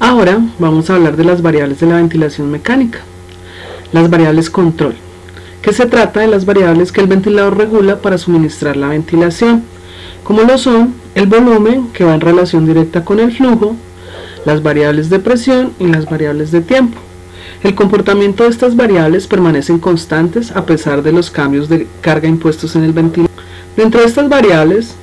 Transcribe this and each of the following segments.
Ahora vamos a hablar de las variables de la ventilación mecánica. Las variables control, que se trata de las variables que el ventilador regula para suministrar la ventilación, como lo son el volumen, que va en relación directa con el flujo, las variables de presión y las variables de tiempo. El comportamiento de estas variables permanecen constantes a pesar de los cambios de carga impuestos en el ventilador. Dentro de estas variables,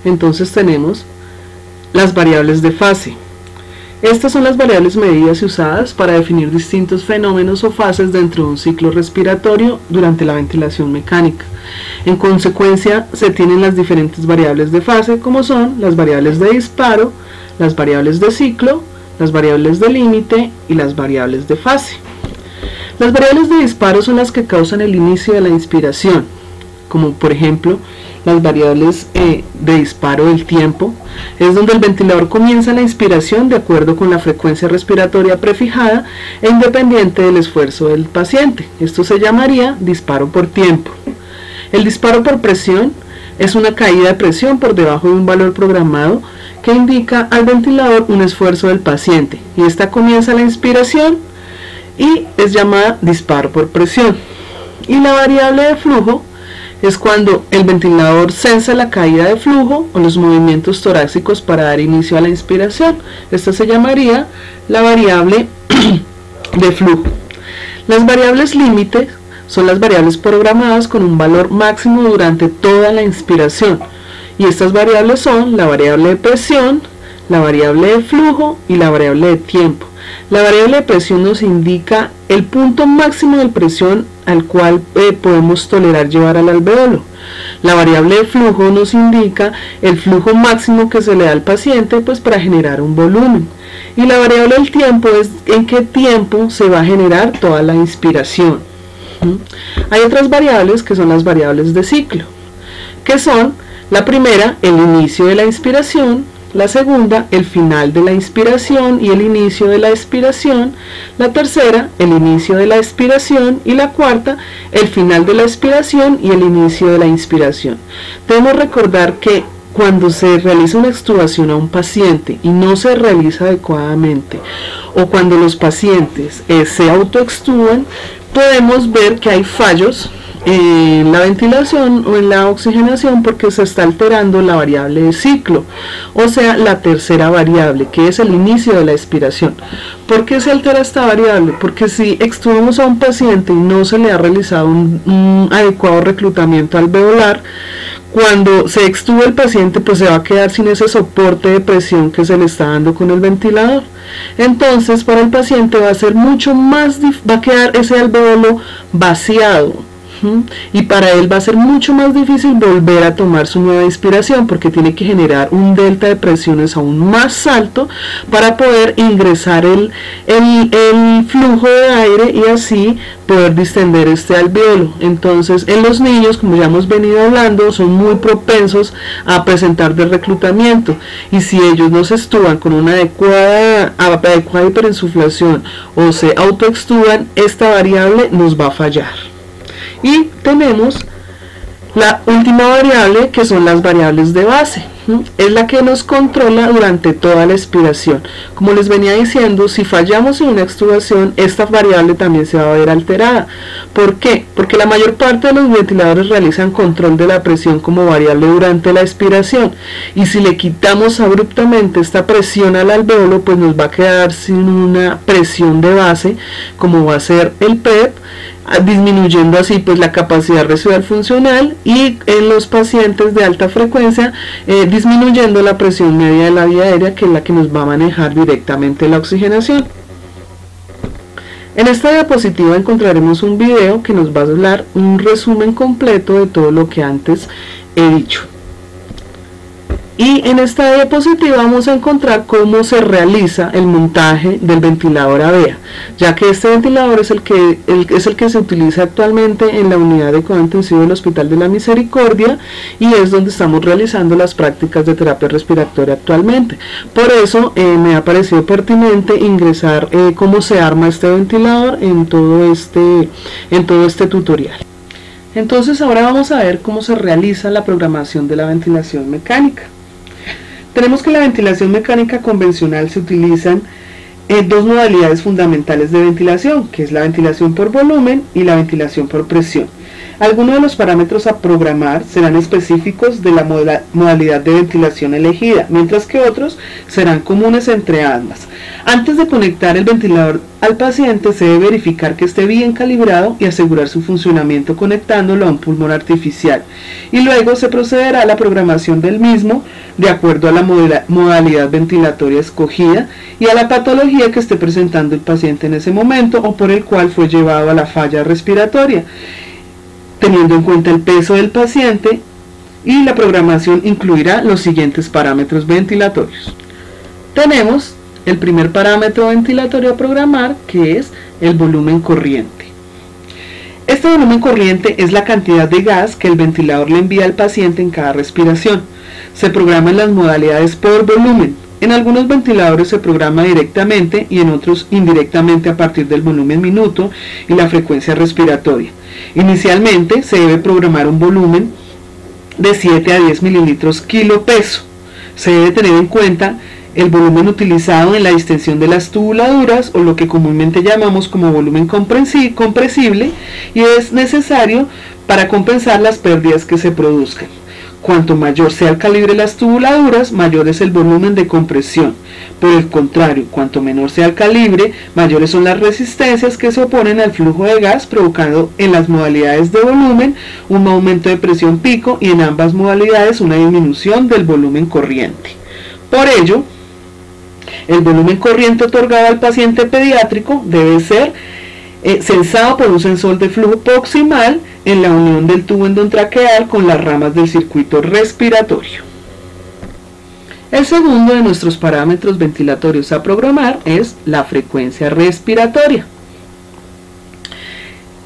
entonces tenemos las variables de fase. Estas son las variables medidas y usadas para definir distintos fenómenos o fases dentro de un ciclo respiratorio durante la ventilación mecánica. En consecuencia, se tienen las diferentes variables de fase, como son las variables de disparo, las variables de ciclo, las variables de límite y las variables de fase. Las variables de disparo son las que causan el inicio de la inspiración, como por ejemplo las variables de disparo del tiempo, es donde el ventilador comienza la inspiración de acuerdo con la frecuencia respiratoria prefijada e independiente del esfuerzo del paciente. Esto se llamaría disparo por tiempo. El disparo por presión es una caída de presión por debajo de un valor programado que indica al ventilador un esfuerzo del paciente, y esta comienza la inspiración y es llamada disparo por presión. Y la variable de flujo es cuando el ventilador censa la caída de flujo o los movimientos torácicos para dar inicio a la inspiración. Esta se llamaría la variable de flujo. Las variables límites son las variables programadas con un valor máximo durante toda la inspiración, y estas variables son la variable de presión, la variable de flujo y la variable de tiempo. La variable de presión nos indica el punto máximo de presión al cual podemos tolerar llevar al alveolo. La variable de flujo nos indica el flujo máximo que se le da al paciente para generar un volumen. Y la variable del tiempo es en qué tiempo se va a generar toda la inspiración. Hay otras variables que son las variables de ciclo, que son la primera, el inicio de la inspiración; la segunda, el final de la inspiración y el inicio de la expiración; la tercera, el inicio de la expiración; y la cuarta, el final de la expiración y el inicio de la inspiración. Debemos recordar que cuando se realiza una extubación a un paciente y no se realiza adecuadamente, o cuando los pacientes se autoextuban, podemos ver que hay fallos en la ventilación o en la oxigenación porque se está alterando la variable de ciclo, o sea, la tercera variable, que es el inicio de la expiración. ¿Por qué se altera esta variable? Porque si extubamos a un paciente y no se le ha realizado un adecuado reclutamiento alveolar, cuando se extuba el paciente se va a quedar sin ese soporte de presión que se le está dando con el ventilador. Entonces para el paciente va a ser mucho más va a quedar ese alveolo vaciado, y para él va a ser mucho más difícil volver a tomar su nueva inspiración, porque tiene que generar un delta de presiones aún más alto para poder ingresar el flujo de aire y así poder distender este alveolo. Entonces en los niños, como ya hemos venido hablando, son muy propensos a presentar reclutamiento, y si ellos no se extuban con una adecuada hiperinsuflación o se autoextuban, esta variable nos va a fallar. Y tenemos la última variable, que son las variables de base. Es la que nos controla durante toda la expiración. Como les venía diciendo, si fallamos en una extubación, esta variable también se va a ver alterada. ¿Por qué? Porque la mayor parte de los ventiladores realizan control de la presión como variable durante la expiración, y si le quitamos abruptamente esta presión al alveolo, nos va a quedar sin una presión de base, como va a ser el PEP, disminuyendo así la capacidad residual funcional, y en los pacientes de alta frecuencia disminuyendo la presión media de la vía aérea, que es la que nos va a manejar directamente la oxigenación. En esta diapositiva encontraremos un video que nos va a hablar un resumen completo de todo lo que antes he dicho. Y en esta diapositiva vamos a encontrar cómo se realiza el montaje del ventilador AVEA, ya que este ventilador es el que se utiliza actualmente en la unidad de cuidado intensivo del Hospital de la Misericordia, y es donde estamos realizando las prácticas de terapia respiratoria actualmente. Por eso me ha parecido pertinente ingresar cómo se arma este ventilador en todo este tutorial. Entonces ahora vamos a ver cómo se realiza la programación de la ventilación mecánica. Tenemos que la ventilación mecánica convencional se utilizan dos modalidades fundamentales de ventilación, que es la ventilación por volumen y la ventilación por presión. Algunos de los parámetros a programar serán específicos de la modalidad de ventilación elegida, mientras que otros serán comunes entre ambas. Antes de conectar el ventilador al paciente, se debe verificar que esté bien calibrado y asegurar su funcionamiento conectándolo a un pulmón artificial. Y luego se procederá a la programación del mismo de acuerdo a la modalidad ventilatoria escogida y a la patología que esté presentando el paciente en ese momento o por el cual fue llevado a la falla respiratoria, teniendo en cuenta el peso del paciente, y la programación incluirá los siguientes parámetros ventilatorios. Tenemos el primer parámetro ventilatorio a programar, que es el volumen corriente. Este volumen corriente es la cantidad de gas que el ventilador le envía al paciente en cada respiración. Se programa en las modalidades por volumen. En algunos ventiladores se programa directamente y en otros indirectamente a partir del volumen minuto y la frecuencia respiratoria. Inicialmente se debe programar un volumen de 7 a 10 mililitros kilo peso. Se debe tener en cuenta el volumen utilizado en la distensión de las tubuladuras, o lo que comúnmente llamamos como volumen compresible, y es necesario para compensar las pérdidas que se produzcan. Cuanto mayor sea el calibre de las tubuladuras, mayor es el volumen de compresión. Por el contrario, cuanto menor sea el calibre, mayores son las resistencias que se oponen al flujo de gas, provocando en las modalidades de volumen un aumento de presión pico y en ambas modalidades una disminución del volumen corriente. Por ello, el volumen corriente otorgado al paciente pediátrico debe ser censado por un sensor de flujo proximal en la unión del tubo endotraqueal con las ramas del circuito respiratorio. El segundo de nuestros parámetros ventilatorios a programar es la frecuencia respiratoria.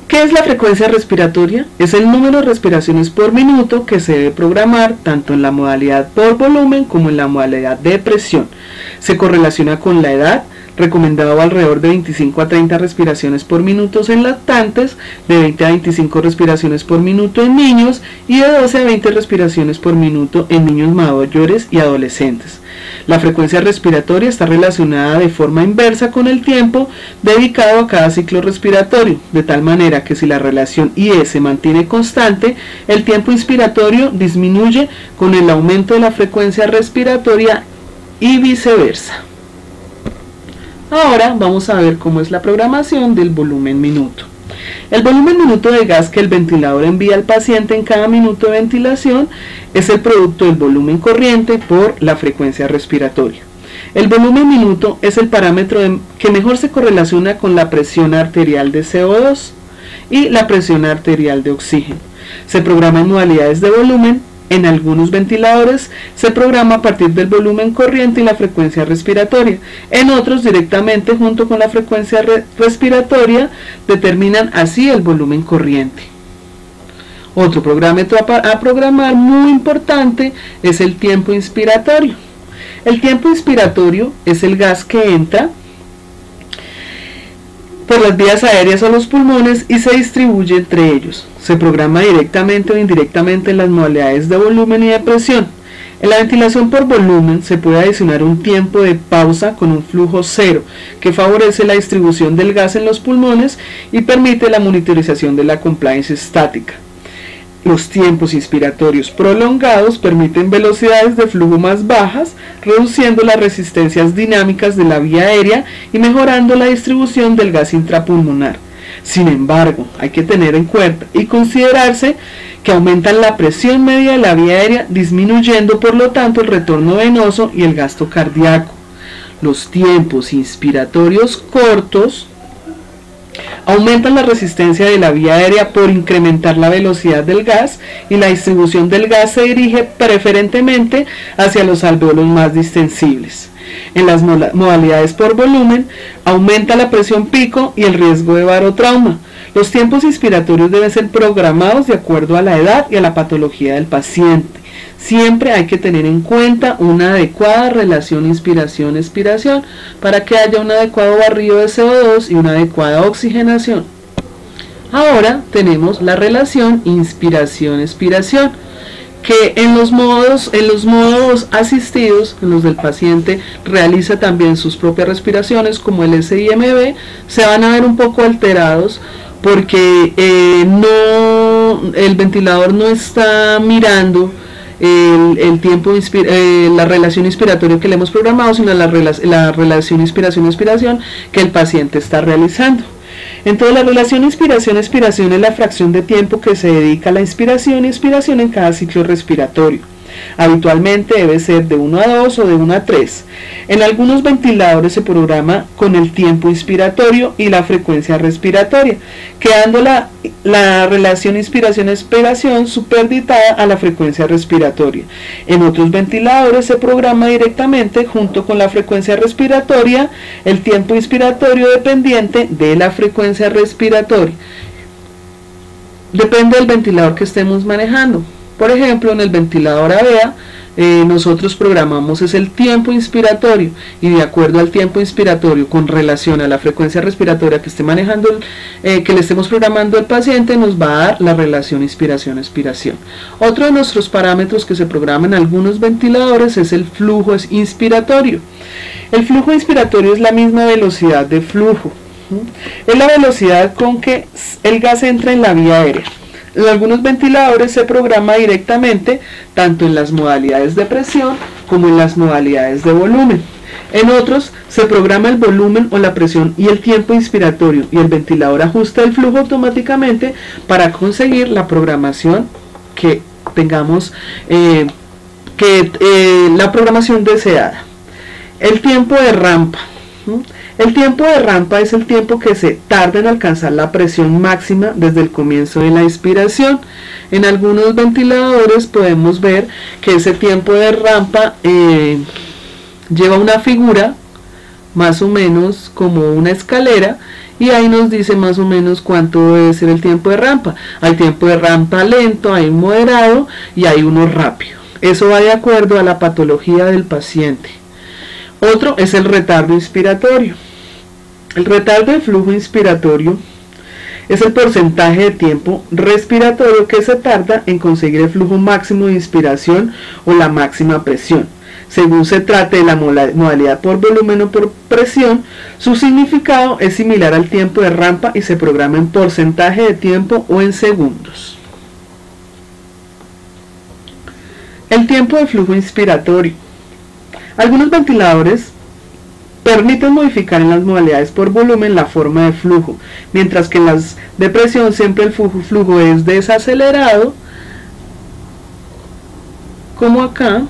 ¿Qué es la frecuencia respiratoria? Es el número de respiraciones por minuto que se debe programar tanto en la modalidad por volumen como en la modalidad de presión. Se correlaciona con la edad, recomendado alrededor de 25 a 30 respiraciones por minuto en lactantes, de 20 a 25 respiraciones por minuto en niños y de 12 a 20 respiraciones por minuto en niños mayores y adolescentes. La frecuencia respiratoria está relacionada de forma inversa con el tiempo dedicado a cada ciclo respiratorio, de tal manera que si la relación IE se mantiene constante, el tiempo inspiratorio disminuye con el aumento de la frecuencia respiratoria y viceversa. Ahora vamos a ver cómo es la programación del volumen minuto. El volumen minuto de gas que el ventilador envía al paciente en cada minuto de ventilación es el producto del volumen corriente por la frecuencia respiratoria. El volumen minuto es el parámetro que mejor se correlaciona con la presión arterial de CO2 y la presión arterial de oxígeno. Se programa en modalidades de volumen. En algunos ventiladores se programa a partir del volumen corriente y la frecuencia respiratoria. En otros, directamente junto con la frecuencia respiratoria, determinan así el volumen corriente. Otro parámetro a programar muy importante es el tiempo inspiratorio. El tiempo inspiratorio es el gas que entra por las vías aéreas a los pulmones y se distribuye entre ellos. Se programa directamente o indirectamente en las modalidades de volumen y de presión. En la ventilación por volumen se puede adicionar un tiempo de pausa con un flujo cero que favorece la distribución del gas en los pulmones y permite la monitorización de la compliance estática. Los tiempos inspiratorios prolongados permiten velocidades de flujo más bajas, reduciendo las resistencias dinámicas de la vía aérea y mejorando la distribución del gas intrapulmonar. Sin embargo, hay que tener en cuenta y considerarse que aumentan la presión media de la vía aérea, disminuyendo por lo tanto el retorno venoso y el gasto cardíaco. Los tiempos inspiratorios cortos aumentan la resistencia de la vía aérea por incrementar la velocidad del gas, y la distribución del gas se dirige preferentemente hacia los alvéolos más distensibles. En las modalidades por volumen aumenta la presión pico y el riesgo de barotrauma. Los tiempos inspiratorios deben ser programados de acuerdo a la edad y a la patología del paciente. Siempre hay que tener en cuenta una adecuada relación inspiración-expiración para que haya un adecuado barrido de CO2 y una adecuada oxigenación. Ahora tenemos la relación inspiración-expiración, que en los modos asistidos, en los del paciente realiza también sus propias respiraciones, como el SIMB, se van a ver un poco alterados porque el ventilador no está mirando el tiempo, la relación inspiratoria que le hemos programado, sino la relación inspiración-expiración que el paciente está realizando. Entonces la relación inspiración-expiración es la fracción de tiempo que se dedica a la inspiración y expiración en cada ciclo respiratorio. Habitualmente debe ser de 1 a 2 o de 1 a 3. En algunos ventiladores se programa con el tiempo inspiratorio y la frecuencia respiratoria, quedando la relación inspiración-expiración superditada a la frecuencia respiratoria. En otros ventiladores se programa directamente junto con la frecuencia respiratoria el tiempo inspiratorio dependiente de la frecuencia respiratoria. Depende del ventilador que estemos manejando. Por ejemplo, en el ventilador AVEA nosotros programamos es el tiempo inspiratorio, y de acuerdo al tiempo inspiratorio con relación a la frecuencia respiratoria que esté manejando, que le estemos programando al paciente, nos va a dar la relación inspiración-expiración. Otro de nuestros parámetros que se programan en algunos ventiladores es el flujo inspiratorio. El flujo inspiratorio es la misma velocidad de flujo, es la velocidad con que el gas entra en la vía aérea. En algunos ventiladores se programa directamente tanto en las modalidades de presión como en las modalidades de volumen. En otros se programa el volumen o la presión y el tiempo inspiratorio, y el ventilador ajusta el flujo automáticamente para conseguir la programación que tengamos, la programación deseada. El tiempo de rampa. El tiempo de rampa es el tiempo que se tarda en alcanzar la presión máxima desde el comienzo de la inspiración. En algunos ventiladores podemos ver que ese tiempo de rampa lleva una figura más o menos como una escalera, y ahí nos dice más o menos cuánto debe ser el tiempo de rampa. Hay tiempo de rampa lento, hay moderado y hay uno rápido. Eso va de acuerdo a la patología del paciente. Otro es el retardo inspiratorio. El retardo de flujo inspiratorio es el porcentaje de tiempo respiratorio que se tarda en conseguir el flujo máximo de inspiración o la máxima presión. Según se trate de la modalidad por volumen o por presión, su significado es similar al tiempo de rampa y se programa en porcentaje de tiempo o en segundos. El tiempo de flujo inspiratorio. Algunos ventiladores permiten modificar en las modalidades por volumen la forma de flujo, mientras que en las de presión siempre el flujo es desacelerado, como acá,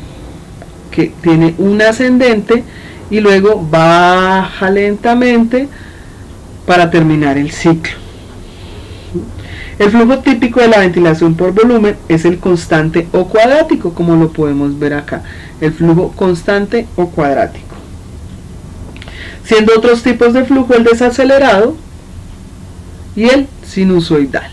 que tiene un ascendente y luego baja lentamente para terminar el ciclo. El flujo típico de la ventilación por volumen es el constante o cuadrático, como lo podemos ver acá, el flujo constante o cuadrático. Siendo otros tipos de flujo el desacelerado y el sinusoidal,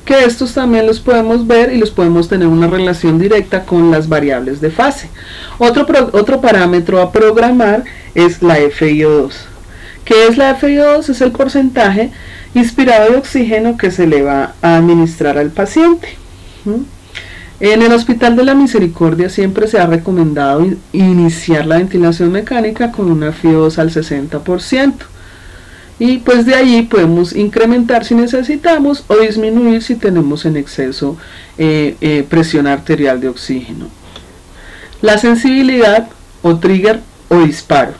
que estos también los podemos ver y los podemos tener una relación directa con las variables de fase. Otro parámetro a programar es la FiO2. ¿Qué es la FiO2? Es el porcentaje inspirado de oxígeno que se le va a administrar al paciente. En el Hospital de la Misericordia siempre se ha recomendado iniciar la ventilación mecánica con una FiO2 al 60%. Y pues de allí podemos incrementar si necesitamos o disminuir si tenemos en exceso presión arterial de oxígeno. La sensibilidad o trigger o disparo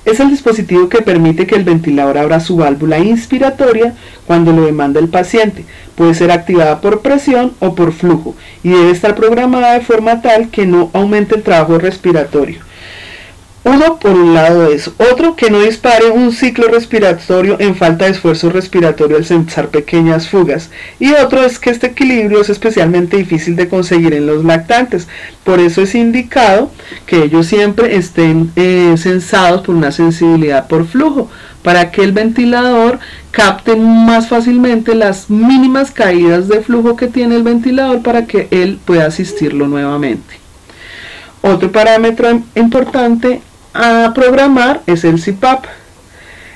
es el dispositivo que permite que el ventilador abra su válvula inspiratoria cuando lo demanda el paciente. Puede ser activada por presión o por flujo y debe estar programada de forma tal que no aumente el trabajo respiratorio. Uno por un lado eso. Otro, que no dispare un ciclo respiratorio en falta de esfuerzo respiratorio al censar pequeñas fugas. Y otro es que este equilibrio es especialmente difícil de conseguir en los lactantes. Por eso es indicado que ellos siempre estén censados por una sensibilidad por flujo, para que el ventilador capte más fácilmente las mínimas caídas de flujo que tiene el ventilador para que él pueda asistirlo nuevamente. Otro parámetro importante a programar es el CPAP.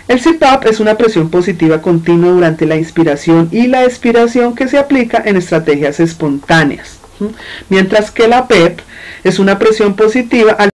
El CPAP es una presión positiva continua durante la inspiración y la expiración que se aplica en estrategias espontáneas, mientras que la PEP es una presión positiva al